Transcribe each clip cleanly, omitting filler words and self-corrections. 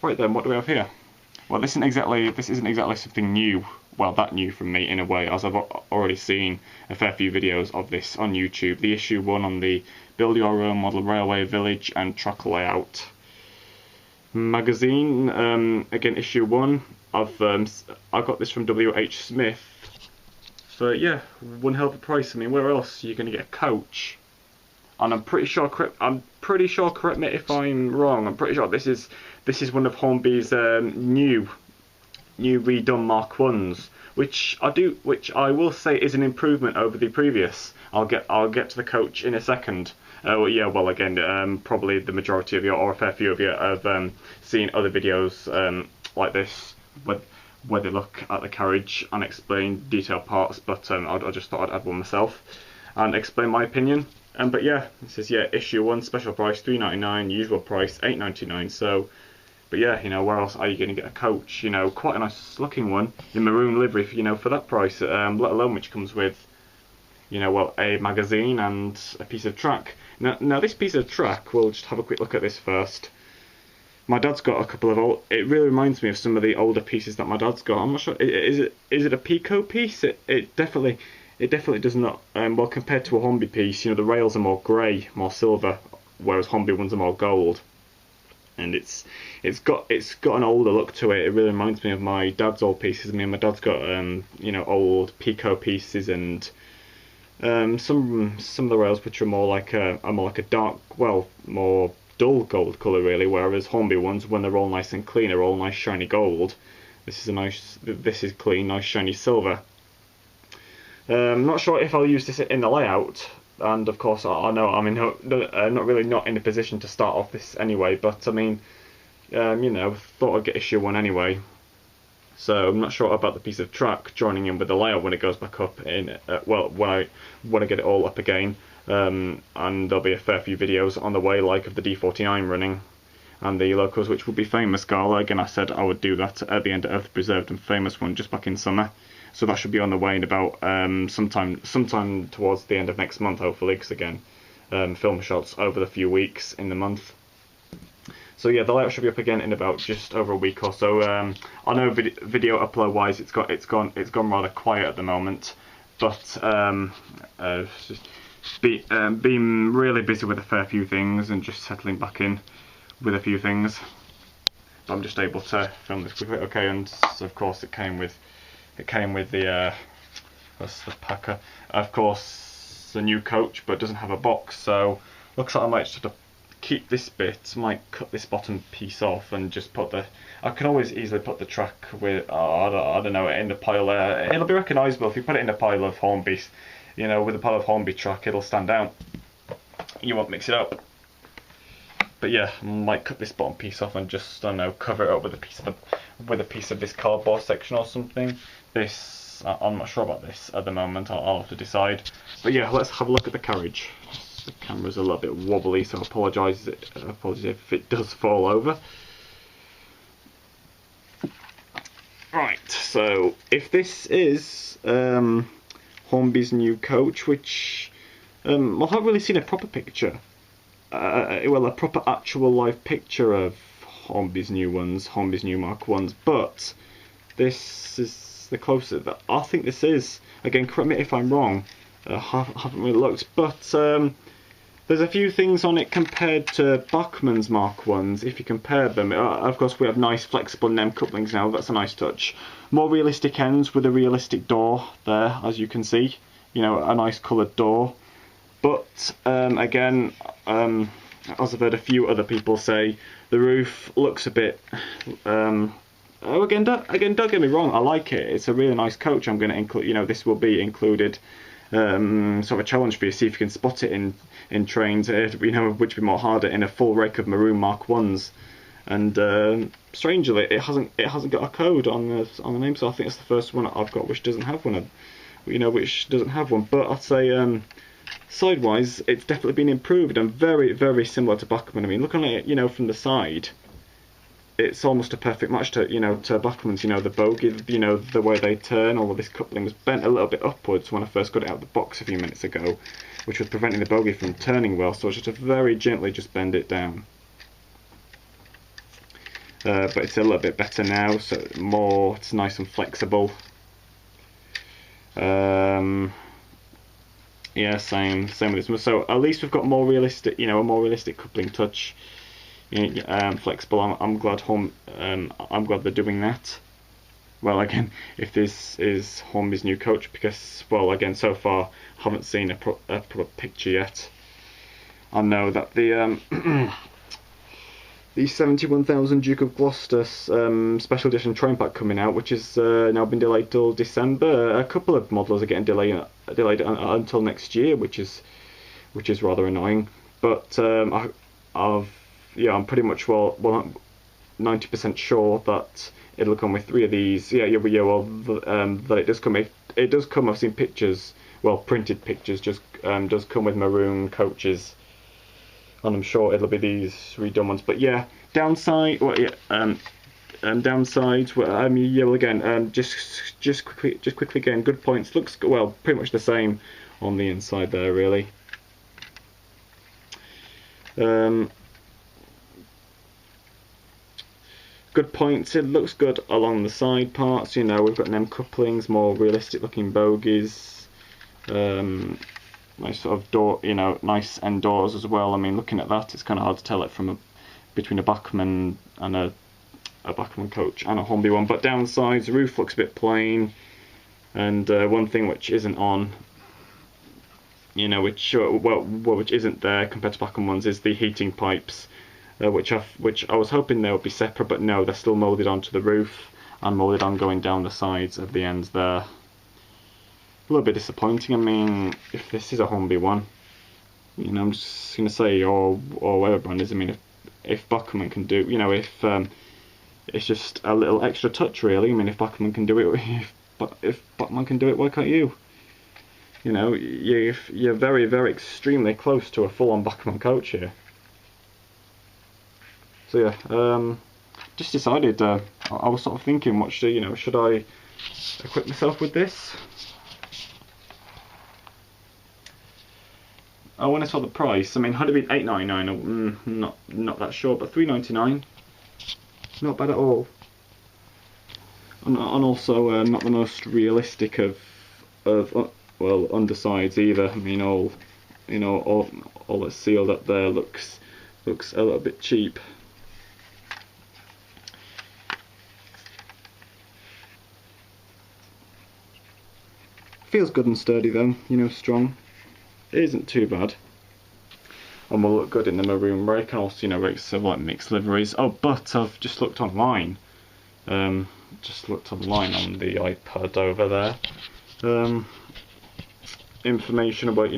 Right then, what do we have here? Well, this isn't exactly something new. Well, that new from me in a way, as I've already seen a fair few videos of this on YouTube. The issue 1 on the Build Your Own Model Railway Village and Track Layout magazine. Again, issue 1. I got this from W.H. Smith. But yeah, one hell of a price. I mean, where else are you going to get a coach? And I'm pretty sure. Correct me if I'm wrong. I'm pretty sure this is one of Hornby's new redone Mark Ones, which I will say is an improvement over the previous. I'll get to the coach in a second. Well, again, probably the majority of you, or a fair few of you, have seen other videos like this, where they look at the carriage and explain detailed parts. But I just thought I'd add one myself and explain my opinion. But yeah, this is issue 1, special price £3.99, usual price £8.99. So, but yeah, where else are you going to get a coach? Quite a nice looking one in maroon livery, for that price. Let alone which comes with, a magazine and a piece of track. Now this piece of track, we'll just have a quick look at this first. My dad's got a couple of old. It really reminds me of some of the older pieces that my dad's got. I'm not sure. Is it a Pico piece? It definitely does not. Well, compared to a Hornby piece, the rails are more grey, more silver, whereas Hornby ones are more gold. And it's got an older look to it. It really reminds me of my dad's old pieces. I mean, my dad's got old Pico pieces and some of the rails which are more like a dark, well, more dull gold colour really. Whereas Hornby ones, when they're all nice and clean, are all nice shiny gold. This is clean, nice shiny silver. Not sure if I'll use this in the layout, and of course I know I'm not in a position to start off this anyway. But I mean, thought I'd get issue 1 anyway. So I'm not sure about the piece of track joining in with the layout when it goes back up in when I get it all up again. And there'll be a fair few videos on the way, like of the D49 running and the locals, which will be Famous Gala. Again, I said I would do that at the end of the Preserved and Famous one just back in summer. So that should be on the way in about sometime towards the end of next month, hopefully, because again, film shots over the few weeks in the month. So yeah, the layout should be up again in about just over a week or so. I know video upload wise, it's gone rather quiet at the moment, but been really busy with a fair few things and just settling back in with a few things. I'm just able to film this quickly. Okay, and so of course it came with the that's the Packer. Of course, the new coach, but doesn't have a box. So looks like I might just have to keep this bit. Might cut this bottom piece off and just put the. I can always easily put the track with. I don't know, in the pile there. It'll be recognisable if you put it in a pile of Hornby's. With a pile of Hornby track, it'll stand out. You won't mix it up. But yeah, I might cut this bottom piece off and just, I don't know, cover it up with a piece of this cardboard section or something. This, I'm not sure about this at the moment. I'll have to decide. But yeah, let's have a look at the carriage. The camera's a little bit wobbly, so apologise if it does fall over. Right, so if this is Hornby's new coach, which I haven't really seen a proper picture. A proper actual live picture of Hornby's new ones, Hornby's new Mark Ones, but this is the closest that I think this is. Again, correct me if I'm wrong. I haven't really looked, but there's a few things on it compared to Bachmann's Mark Ones. If you compare them, of course we have nice flexible NEM couplings now. That's a nice touch. More realistic ends with a realistic door there, as you can see. A nice coloured door. But again, as I've heard a few other people say, the roof looks a bit. Again, don't get me wrong. I like it. It's a really nice coach. I'm going to include. This will be included. Sort of a challenge for you. See if you can spot it in trains. Which would be more harder in a full rake of maroon Mark Ones. And strangely, it hasn't got a code on the name. So I think it's the first one I've got which doesn't have one. Which doesn't have one. But I'd say. Sidewise, it's definitely been improved and very, very similar to Bachmann. I mean, looking at it, from the side, it's almost a perfect match to, to Bachmann's. The bogie, the way they turn. All of this coupling was bent a little bit upwards when I first got it out of the box a few minutes ago, which was preventing the bogie from turning well. So I just have to very gently just bend it down. but it's a little bit better now, so it's nice and flexible. Yeah, same with this one. So at least we've got more realistic, a more realistic coupling touch. Flexible. I'm glad I'm glad they're doing that. Well, again, if this is Hornby's new coach, because, well, again, so far I haven't seen a proper picture yet. I know that the the 71,000 Duke of Gloucester special edition train pack coming out, which has now been delayed till December. A couple of models are getting delayed until next year, which is rather annoying. But I'm pretty much 90% sure that it'll come with 3 of these. That it does come. It does come. I've seen pictures. Well, printed pictures does come with maroon coaches, and I'm sure it'll be these redone ones. But yeah, downsides. Well, again, just quickly again, good points. Looks well, pretty much the same on the inside there, really. Good points. It looks good along the side parts. We've got NEM couplings, more realistic looking bogies. Nice sort of door, nice end doors as well. I mean, looking at that, it's kind of hard to tell it from between a Bachmann and a Bachmann coach and a Hornby one. But downsides, the roof looks a bit plain, and one thing which isn't on, which isn't there compared to Bachmann ones, is the heating pipes, which I was hoping they would be separate, but no, they're still moulded onto the roof and moulded on going down the sides of the ends there. A little bit disappointing. I mean, if this is a Hornby one, I'm just gonna say, or whatever brand is. I mean, if Bachmann can do, if it's just a little extra touch, really. I mean, if Bachmann can do it, if Bachmann can do it, why can't you? You're very, very extremely close to a full-on Bachmann coach here. So yeah, just decided. I was sort of thinking, should I equip myself with this? When I saw the price, I mean, had it been $8.99, not that sure, but $3.99, not bad at all. And also not the most realistic of undersides either. I mean, all that's sealed up there looks a little bit cheap. Feels good and sturdy though, strong. It isn't too bad, and will look good in the maroon rake, and also rakes of like mixed liveries. Oh, but I've just looked online. On the iPad over there. Information about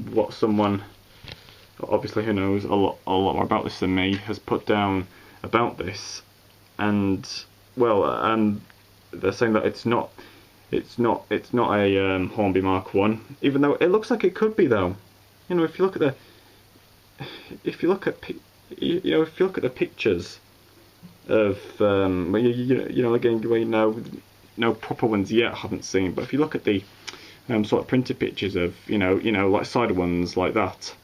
what someone, obviously who knows a lot more about this than me, has put down about this, and they're saying that it's not a Hornby Mark 1, even though it looks like it could be though. If you look at the pictures of again, no proper ones yet I haven't seen, but if you look at the sort of printed pictures of like side ones like that,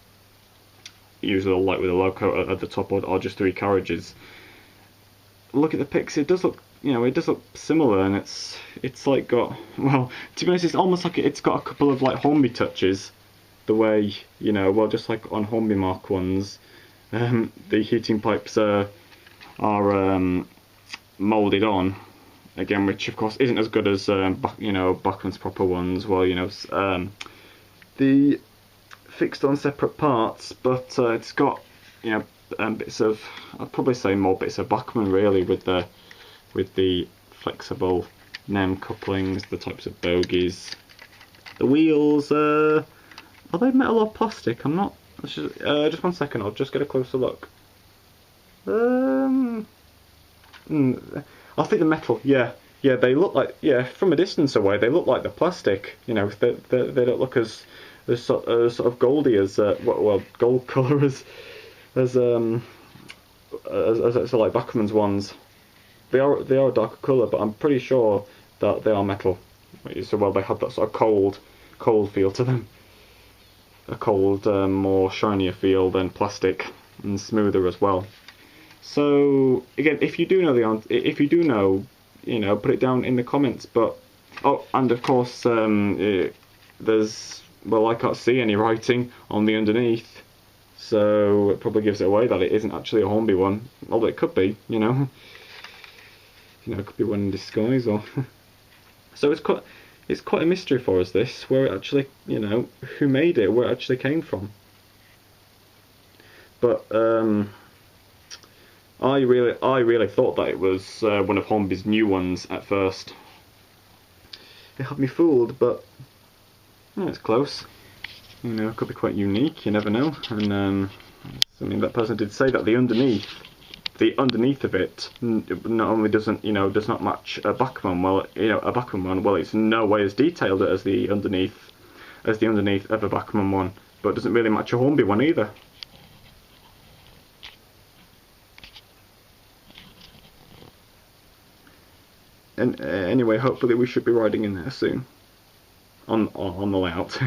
usually like with a logo at the top, or just 3 carriages. Look at the pics. It does look. It does look similar, and it's like got, well, to be honest, it's almost like it's got a couple of like Hornby touches, the way just like on Hornby Mark 1s, the heating pipes are moulded on again, which of course isn't as good as Bachmann's proper ones. Well, the fixed on separate parts, but it's got bits of, I'd probably say more bits of Bachmann really, with the flexible NEM couplings, the types of bogies. The wheels, are they metal or plastic? I'm not. Just 1 second, I'll just get a closer look. I think the metal. Yeah, they look like, from a distance away, they look like the plastic. They don't look as sort of goldy as gold colour as like Bachmann's ones. They are a darker colour, but I'm pretty sure that they are metal. So they have that sort of cold feel to them. A cold, more shinier feel than plastic, and smoother as well. So again, if you do know the answer, if you do know, you know, put it down in the comments. But oh, and of course, there's, well, I can't see any writing on the underneath, so it probably gives it away that it isn't actually a Hornby one. Although it could be, you know, it could be one in disguise. Or so it's quite a mystery for us, this, where it actually, you know, who made it, where it actually came from. But I really thought that it was one of Hornby's new ones at first. It had me fooled, but it's close. You know, it could be quite unique. You never know. And I mean, that person did say that the underneath of it, not only doesn't, you know, does not match a Bachmann. Well, you know, a Bachmann one. Well, it's in no way as detailed as the underneath of a Bachmann one, but it doesn't really match a Hornby one either. And anyway, hopefully we should be riding in there soon on the layout.